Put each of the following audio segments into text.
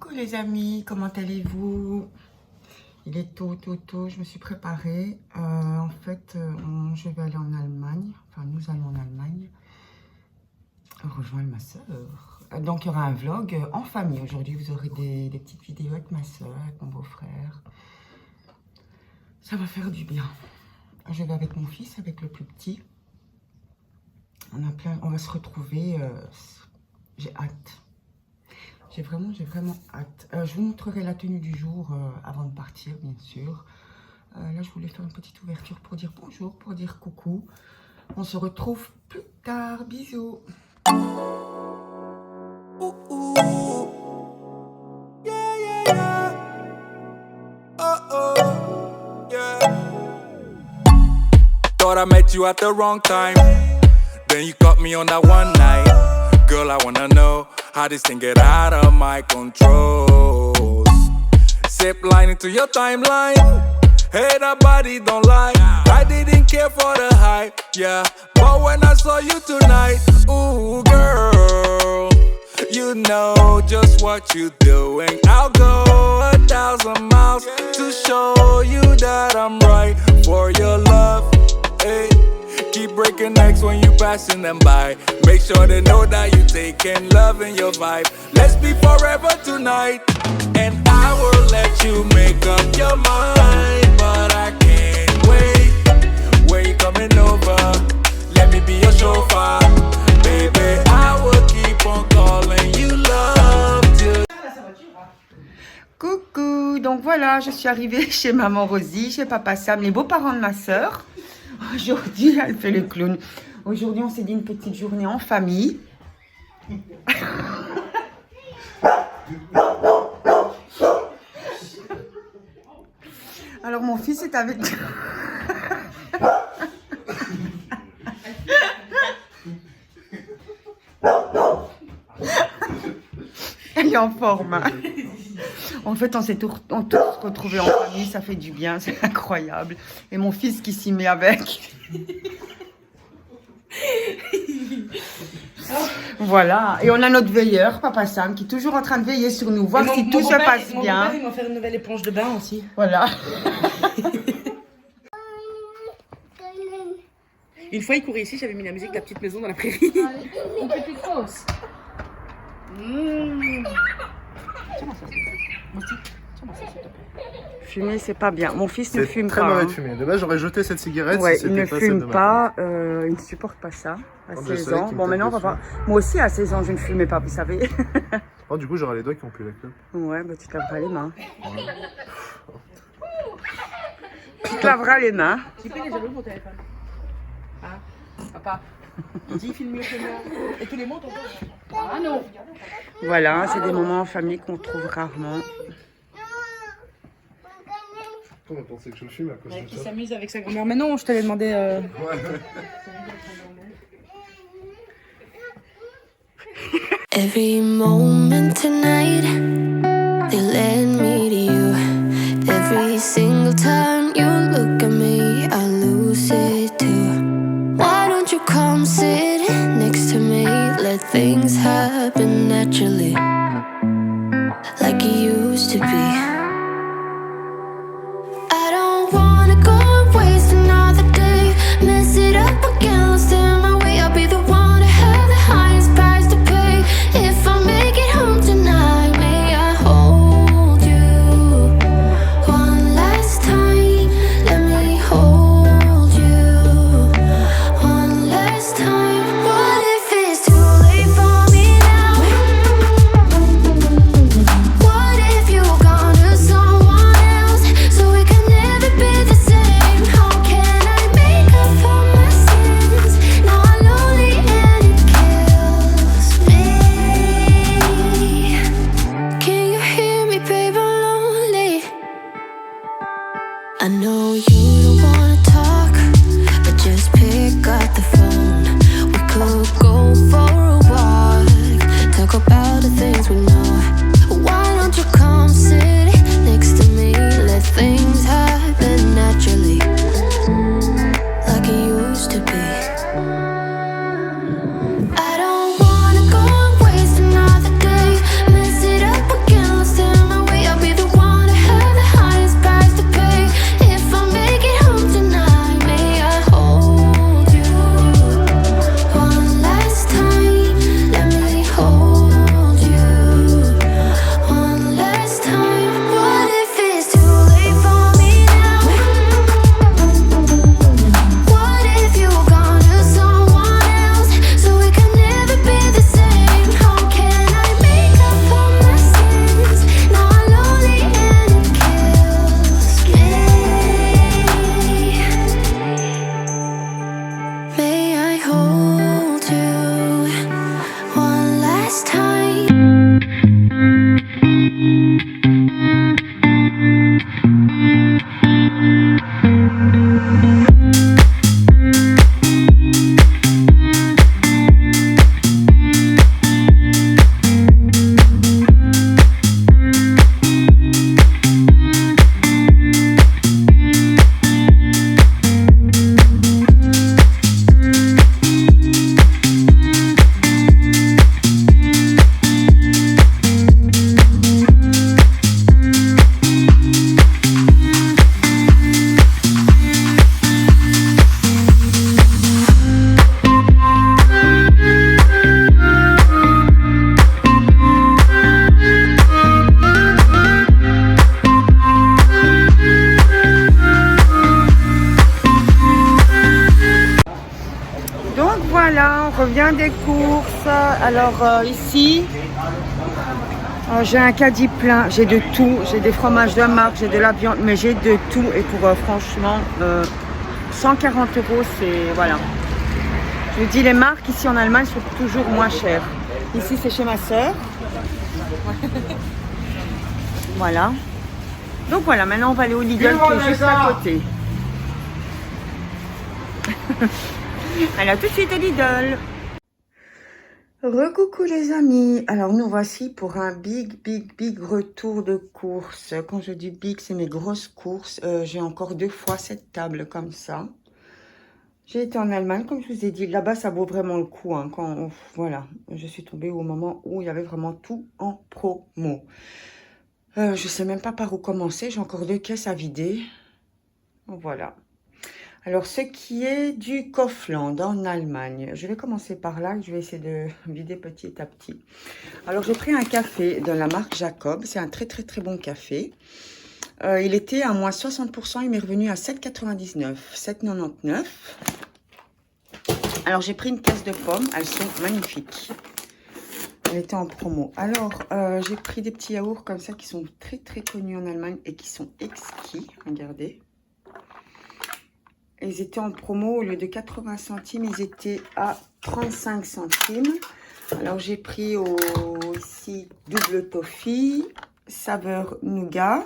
Coucou les amis, comment allez-vous? Il est tôt, je me suis préparée. En fait, je vais aller en Allemagne. Enfin, nous allons en Allemagne rejoindre ma soeur. Donc, il y aura un vlog en famille. Aujourd'hui, vous aurez des petites vidéos avec ma soeur, avec mon beau-frère. Ça va faire du bien. Je vais avec mon fils, avec le plus petit. On va se retrouver. J'ai hâte. J'ai vraiment hâte. Je vous montrerai la tenue du jour avant de partir, bien sûr. Là, je voulais faire une petite ouverture pour dire bonjour, pour dire coucou. On se retrouve plus tard. Bisous. Thought I met you at the wrong time. Then you caught me on that one night. Girl, I wanna know how this thing get out of my control. Zip line into your timeline. Hey, that body don't lie. I didn't care for the hype, yeah. But when I saw you tonight, ooh, girl, you know just what you're doing. I'll go 1,000 miles to show you that I'm right for your love. Hey, keep breaking necks when you passing them by. Make sure they know that you taking love in your vibe. Let's be forever tonight, and I will let you make up your mind. But I can't wait. Where you coming over? Let me be your chauffeur, baby. I will keep on calling you love till. Coucou. Donc voilà, je suis arrivée chez maman Rosie, chez papa Sam, les beaux-parents de ma soeur. Aujourd'hui, elle fait le clown. Aujourd'hui, on s'est dit une petite journée en famille. Alors, mon fils est avec... Elle est en forme. Hein. En fait, on s'est tous retrouvés en famille, ça fait du bien, c'est incroyable. Et mon fils qui s'y met avec. Voilà, et on a notre veilleur, papa Sam, qui est toujours en train de veiller sur nous, voir si tout se passe bien. Mon père, il m'a fait une nouvelle éponge de bain aussi. Voilà. Une fois, il courait ici, j'avais mis la musique de la petite maison dans la prairie. Une petite fausse. Fumer, c'est pas bien. Mon fils ne C'est fume très pas. mauvais Hein. de fumer. De base, j'aurais jeté cette cigarette Ouais, si il ne c'était pas celle de fume ma pas, il ne supporte pas ça. À Oh, je 16 savais ans. qu'il me Bon, maintenant, on va tapait voir. Moi aussi, à 16 ans, je ne fumais pas, vous savez. Oh, du coup, j'aurai les doigts qui ont plus la clope. Ouais, bah tu te laveras les mains. Tu te laveras les mains. J'ai pris les jaloux mon téléphone. Ah, papa. Il dit, il filme mieux que moi. Et tous les mots, t'entends? Ah non. Voilà, c'est des moments en famille qu'on trouve rarement. Comment pensez que je fume à cause Ouais, de qui ça? s'amuse avec sa grand-mère. Mais non, je te l'ai demandé. Every moment tonight, they led me to you. Every single time you look at me, I lose it too. Why don't you come sit next to me? Let things happen naturally, like it used to be. I don't wanna go and waste another day. Mess it up again, lost in my way. I'll be the one to have the highest price to pay. If I make it home tonight, may I hold you one last time? Let me hold you one last time. What if it's too late for me now? What if you're gone? bien des courses. Alors ici, j'ai un caddie plein. J'ai de tout. J'ai des fromages de marque, j'ai de la viande, mais j'ai de tout. Et pour franchement, 140 €, c'est voilà. Je vous dis, les marques ici en Allemagne sont toujours moins chères. Ici, c'est chez ma soeur. Voilà. Donc voilà, maintenant on va aller au Lidl qui est juste à côté. Alors tout de suite au Lidl. Recoucou les amis. Alors nous voici pour un big retour de course. Quand je dis big, c'est mes grosses courses. J'ai encore 2 fois cette table comme ça. J'ai été en Allemagne, comme je vous ai dit. Là-bas, ça vaut vraiment le coup. Hein, voilà, je suis tombée au moment où il y avait vraiment tout en promo. Je sais même pas par où commencer. J'ai encore 2 caisses à vider. Voilà. Alors, ce qui est du Kaufland en Allemagne. Je vais commencer par là. Je vais essayer de vider petit à petit. Alors, j'ai pris un café de la marque Jacob. C'est un très bon café. Il était à moins 60%. Il m'est revenu à 7,99. 7,99. Alors, j'ai pris une caisse de pommes. Elles sont magnifiques. Elle était en promo. Alors, j'ai pris des petits yaourts comme ça qui sont très connus en Allemagne et qui sont exquis. Regardez. Ils étaient en promo. Au lieu de 80 centimes, ils étaient à 35 centimes. Alors, j'ai pris ici double toffee, saveur nougat.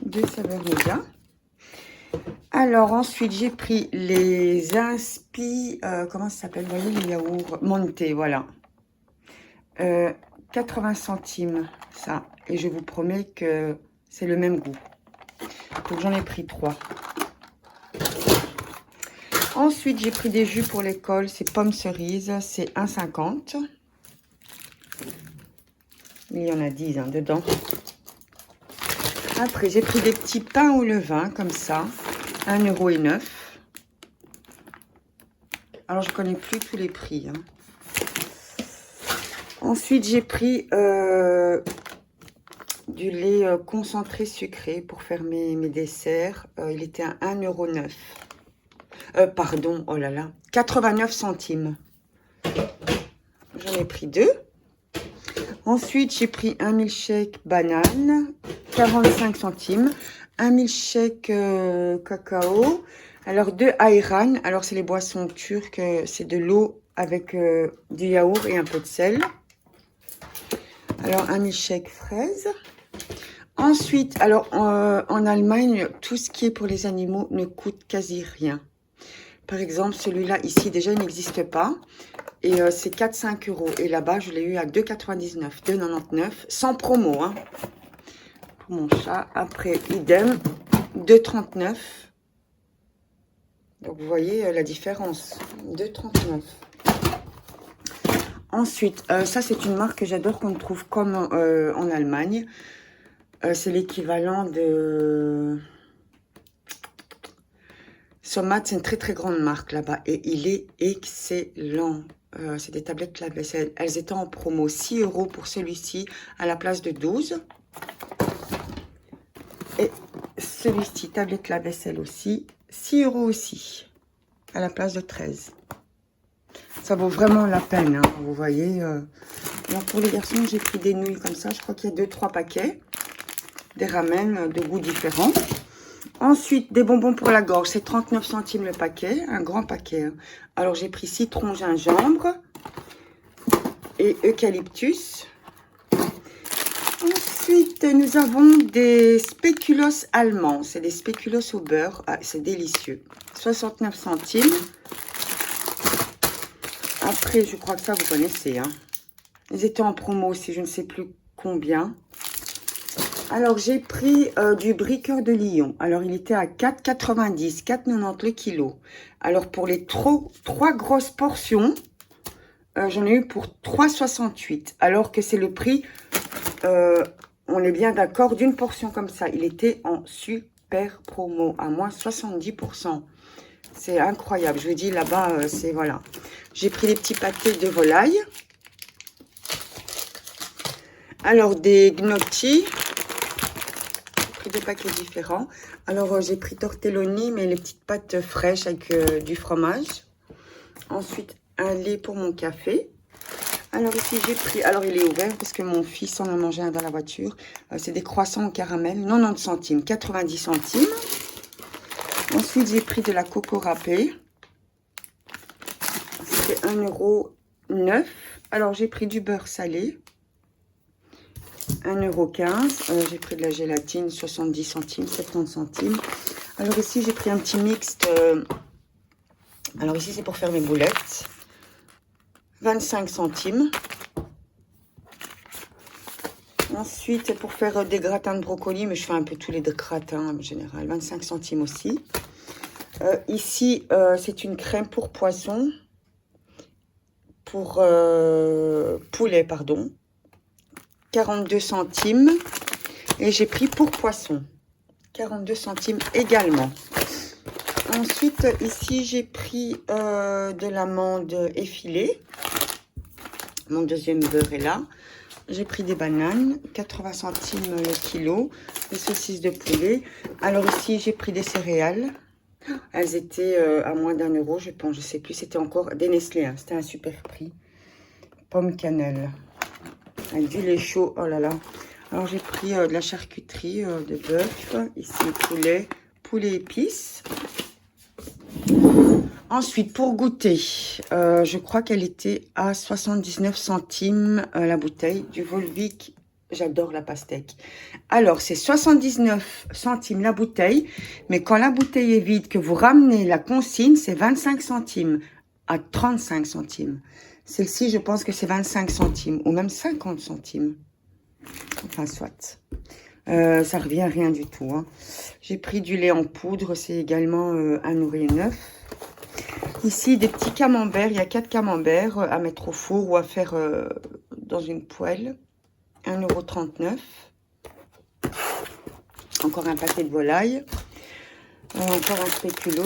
2 saveurs nougat. Alors, ensuite, j'ai pris les inspi... comment ça s'appelle? Vous voyez, les yaourts Monte, voilà. 80 centimes, ça. Et je vous promets que c'est le même goût. Donc, j'en ai pris 3. Ensuite, j'ai pris des jus pour l'école. C'est pommes cerises. C'est 1,50. Il y en a 10 hein, dedans. Après, j'ai pris des petits pains au levain, comme ça. 1,09 €. Alors, je ne connais plus tous les prix. Hein. Ensuite, j'ai pris du lait concentré sucré pour faire mes desserts. Il était à 1,09 €. Pardon, oh là là. 89 centimes. J'en ai pris 2. Ensuite, j'ai pris un milkshake banane. 45 centimes. Un milkshake cacao. Alors, 2 ayran. Alors, c'est les boissons turques. C'est de l'eau avec du yaourt et un peu de sel. Alors, un milkshake fraise. Ensuite, alors, en Allemagne, tout ce qui est pour les animaux ne coûte quasi rien. Par exemple, celui-là, ici, déjà, il n'existe pas. Et c'est 4-5 €. Et là-bas, je l'ai eu à 2,99, 2,99, sans promo, hein. Pour mon chat. Après, idem, 2,39. Donc, vous voyez la différence. 2,39. Ensuite, ça, c'est une marque que j'adore, qu'on trouve comme en Allemagne. C'est l'équivalent de... Somat, c'est une très grande marque là-bas. Et il est excellent. C'est des tablettes lave-vaisselle. Elles étaient en promo. 6 € pour celui-ci à la place de 12. Et celui-ci, tablette lave-vaisselle aussi. 6 € aussi. À la place de 13. Ça vaut vraiment la peine. Hein, vous voyez. Alors pour les garçons, j'ai pris des nouilles comme ça. Je crois qu'il y a 2-3 paquets. Des ramen de goûts différents. Ensuite, des bonbons pour la gorge. C'est 39 centimes le paquet. Un grand paquet. Hein. Alors, j'ai pris citron, gingembre et eucalyptus. Ensuite, nous avons des spéculoos allemands. C'est des spéculoos au beurre. Ah, c'est délicieux. 69 centimes. Après, je crois que ça, vous connaissez. Hein. Ils étaient en promo aussi. Je ne sais plus combien. Alors, j'ai pris du briqueur de Lyon. Alors, il était à 4,90, 4,90 le kilo. Alors, pour les 3 grosses portions, j'en ai eu pour 3,68. Alors que c'est le prix, on est bien d'accord, d'une portion comme ça. Il était en super promo, à moins 70%. C'est incroyable. Je vous dis, là-bas, c'est voilà. J'ai pris des petits pâtés de volaille. Alors, des gnocchis. Des paquets différents. Alors, j'ai pris tortelloni, mais les petites pâtes fraîches avec du fromage. Ensuite, un lait pour mon café. Alors ici, j'ai pris... Alors, il est ouvert parce que mon fils en a mangé un dans la voiture. C'est des croissants au caramel, 90 centimes, 90 centimes. Ensuite, j'ai pris de la coco râpée. C'était 1,09 €. Alors, j'ai pris du beurre salé. 1,15 €. J'ai pris de la gélatine, 70 centimes, 70 centimes. Alors ici, j'ai pris un petit mixte. Alors ici, c'est pour faire mes boulettes. 25 centimes. Ensuite, pour faire des gratins de brocoli, mais je fais un peu tous les gratins en général. 25 centimes aussi. Ici, c'est une crème pour poisson. Pour poulet, pardon. 42 centimes. Et j'ai pris pour poisson. 42 centimes également. Ensuite, ici, j'ai pris de l'amande effilée. Mon deuxième beurre est là. J'ai pris des bananes, 80 centimes le kilo. Des saucisses de poulet. Alors ici, j'ai pris des céréales. Elles étaient à moins d'1 €, je pense. Je sais plus. C'était encore des Nestlé. Hein. C'était un super prix. Pomme cannelle. Avec du lait chaud. Oh là là. Alors, j'ai pris de la charcuterie de bœuf. Ici, poulet épices. Ensuite, pour goûter, je crois qu'elle était à 79 centimes la bouteille du Volvic. J'adore la pastèque. Alors, c'est 79 centimes la bouteille. Mais quand la bouteille est vide, que vous ramenez la consigne, c'est 25 centimes à 35 centimes. Celle-ci, je pense que c'est 25 centimes ou même 50 centimes. Enfin, soit. Ça revient à rien du tout. Hein. J'ai pris du lait en poudre. C'est également 1,09 €. Ici, des petits camemberts. Il y a 4 camemberts à mettre au four ou à faire dans une poêle. 1,39 €. Encore un paquet de volaille. Encore un spéculoos.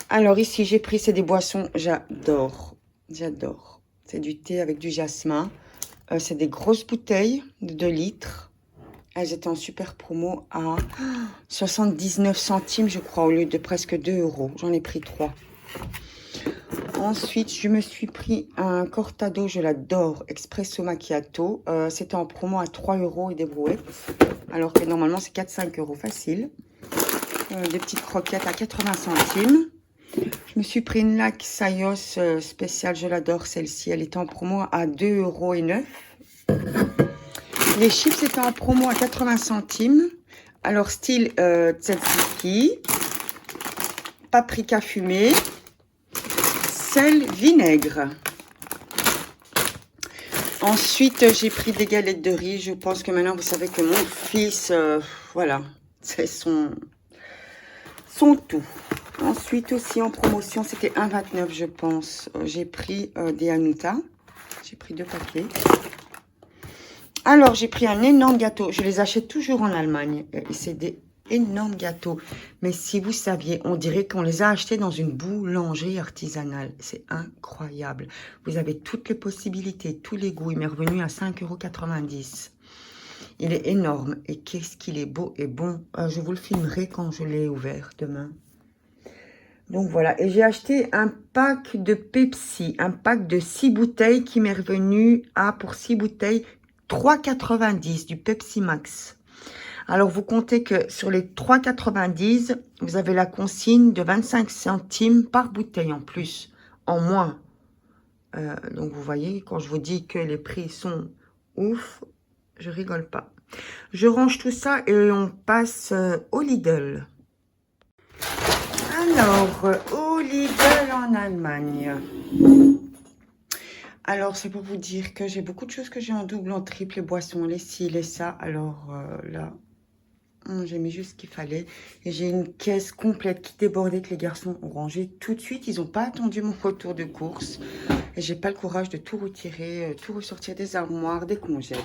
Alors ici, j'ai pris, c'est des boissons. J'adore. J'adore. C'est du thé avec du jasmin. C'est des grosses bouteilles de 2 litres. Elles étaient en super promo à 79 centimes, je crois, au lieu de presque 2 €. J'en ai pris 3. Ensuite, je me suis pris un cortado, je l'adore, Espresso Macchiato. C'était en promo à 3 € et des brouettes. Alors que normalement, c'est 4-5 € facile. Des petites croquettes à 80 centimes. Je me suis pris une laque Sayos spéciale, je l'adore celle-ci. Elle était en promo à 2,09 €. Les chips étaient en promo à 80 centimes. Alors, style tzatziki, paprika fumé, sel, vinaigre. Ensuite, j'ai pris des galettes de riz. Je pense que maintenant, vous savez que mon fils, voilà, c'est son tout. Ensuite, aussi en promotion, c'était 1,29 €, je pense. J'ai pris des Hanuta. J'ai pris 2 paquets. Alors, j'ai pris un énorme gâteau. Je les achète toujours en Allemagne. Et c'est des énormes gâteaux. Mais si vous saviez, on dirait qu'on les a achetés dans une boulangerie artisanale. C'est incroyable. Vous avez toutes les possibilités, tous les goûts. Il m'est revenu à 5,90 €. Il est énorme. Et qu'est-ce qu'il est beau et bon. Je vous le filmerai quand je l'ai ouvert demain. Donc voilà, et j'ai acheté un pack de Pepsi, un pack de 6 bouteilles qui m'est revenu à, pour 6 bouteilles, 3,90 € du Pepsi Max. Alors, vous comptez que sur les 3,90 €, vous avez la consigne de 25 centimes par bouteille en plus, en moins. Donc, vous voyez, quand je vous dis que les prix sont ouf, je rigole pas. Je range tout ça et on passe au Lidl. Alors, au Lidl en Allemagne. Alors, c'est pour vous dire que j'ai beaucoup de choses que j'ai en double, en triple, les boissons, les ci, les ça. Alors là, j'ai mis juste ce qu'il fallait. Et j'ai une caisse complète qui débordait que les garçons ont rangé tout de suite. Ils n'ont pas attendu mon retour de course. Et j'ai pas le courage de tout retirer, tout ressortir des armoires, des congèles.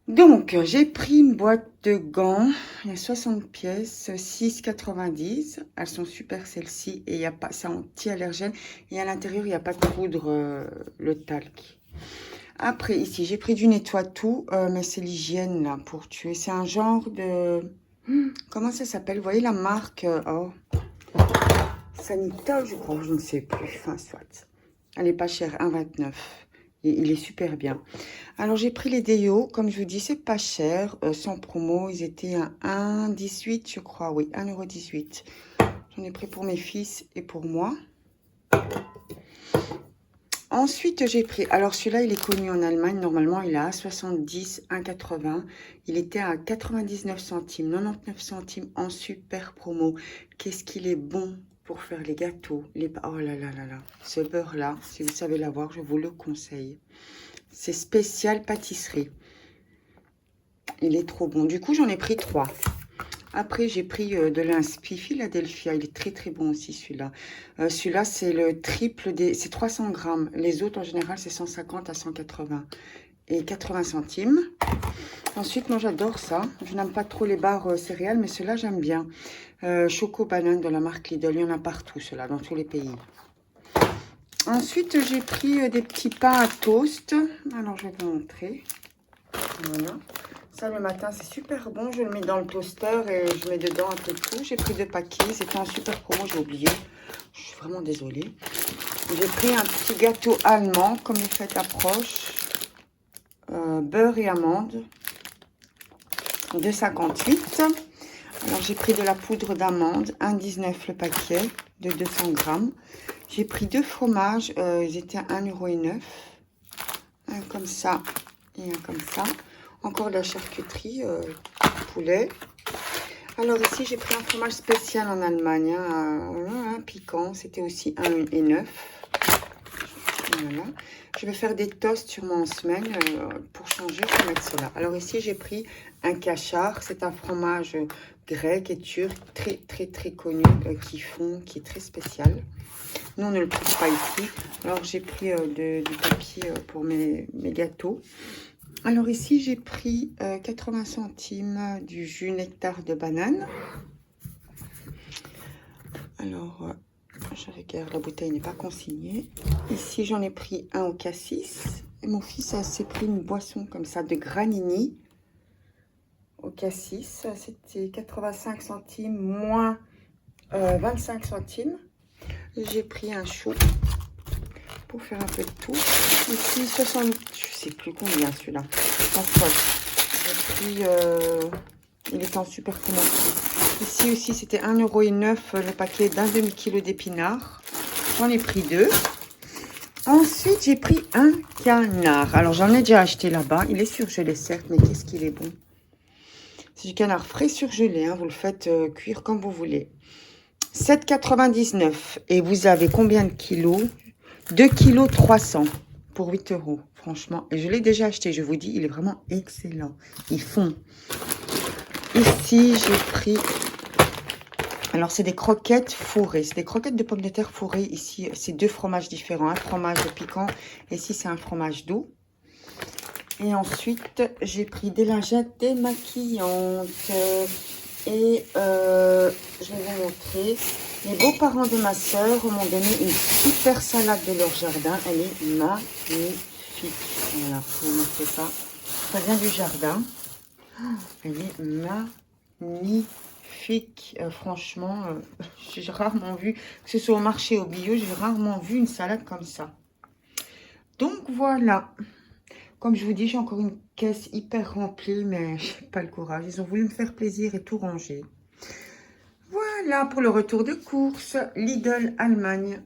Donc, j'ai pris une boîte de gants. Il y a 60 pièces, 6,90 €. Elles sont super, celles-ci. Et il y a pas, c'est anti-allergène. Et à l'intérieur, il n'y a pas de poudre, le talc. Après, ici, j'ai pris du nettoie-tout. Mais c'est l'hygiène, là, pour tuer. C'est un genre de... Comment ça s'appelle? Vous voyez la marque Sanitol, je crois. Je ne sais plus. Enfin, soit. Elle est pas chère, 1,29. Il est super bien. Alors, j'ai pris les déos. Comme je vous dis, c'est pas cher. Sans promo, ils étaient à 1,18, je crois. Oui, 1,18 €. J'en ai pris pour mes fils et pour moi. Ensuite, j'ai pris... Alors, celui-là, il est connu en Allemagne. Normalement, il est à 70, 1,80. Il était à 99 centimes, 99 centimes en super promo. Qu'est-ce qu'il est bon pour faire les gâteaux. Oh là là là là. Ce beurre-là, si vous savez l'avoir, je vous le conseille. C'est spécial pâtisserie. Il est trop bon. Du coup, j'en ai pris 3. Après, j'ai pris de l'inspi Philadelphia. Il est très très bon aussi celui-là. Celui-là, c'est le triple des... C'est 300 grammes. Les autres, en général, c'est 150 à 180. Et 80 centimes. Ensuite, moi, j'adore ça. Je n'aime pas trop les barres céréales, mais ceux-là, j'aime bien. Choco banane de la marque Lidl. Il y en a partout, ceux-là, dans tous les pays. Ensuite, j'ai pris des petits pains à toast. Alors, je vais vous montrer. Voilà. Ça, le matin, c'est super bon. Je le mets dans le toaster et je mets dedans un peu de tout. J'ai pris 2 paquets. C'était en super promo, j'ai oublié. Je suis vraiment désolée. J'ai pris un petit gâteau allemand, comme les fêtes approchent. Beurre et amandes. 2,58. Alors, j'ai pris de la poudre d'amande. 1,19 € le paquet de 200 grammes. J'ai pris 2 fromages. Ils étaient à 1,09 €. Un comme ça et un comme ça. Encore de la charcuterie, poulet. Alors ici, j'ai pris un fromage spécial en Allemagne, un piquant. C'était aussi 1,9 €. Voilà. Je vais faire des toasts sûrement en semaine. Pour changer, je vais mettre cela. Alors ici, j'ai pris un cachard. C'est un fromage grec et turc très très très connu qui est très spécial. Nous, on ne le trouve pas ici. Alors j'ai pris du papier pour mes gâteaux. Alors ici, j'ai pris 80 centimes du jus nectar de banane. Alors, je regarde, la bouteille n'est pas consignée. Ici, j'en ai pris un au cassis. Et mon fils s'est pris une boisson comme ça de granini au cassis. C'était 85 centimes moins 25 centimes. J'ai pris un chou pour faire un peu de tout. Ici, 60, je sais plus combien celui-là. J'ai pris, il est en super promo. Ici aussi, c'était 1,09 € le paquet d'un demi-kilo d'épinards. J'en ai pris 2. Ensuite, j'ai pris un canard. Alors, j'en ai déjà acheté là-bas. Il est surgelé, certes, mais qu'est-ce qu'il est bon. C'est du canard frais surgelé. Hein. Vous le faites cuire comme vous voulez. 7,99 €. Et vous avez combien de kilos? 2,3 kg pour 8 €. Franchement, et je l'ai déjà acheté. Je vous dis, il est vraiment excellent. Ils font. Ici, j'ai pris... Alors, c'est des croquettes fourrées. C'est des croquettes de pommes de terre fourrées. Ici, c'est 2 fromages différents. Un fromage piquant. Et ici, c'est un fromage doux. Et ensuite, j'ai pris des lingettes démaquillantes. Et je vais vous montrer. Les beaux-parents de ma soeur m'ont donné une super salade de leur jardin. Elle est magnifique. Voilà, je vais vous montrer ça. Ça vient du jardin. Elle est magnifique. Franchement, j'ai rarement vu, que ce soit au marché au bio, j'ai rarement vu une salade comme ça. Donc voilà. Comme je vous dis, j'ai encore une caisse hyper remplie, mais je n'ai pas le courage. Ils ont voulu me faire plaisir et tout ranger. Voilà pour le retour de course. Lidl Allemagne.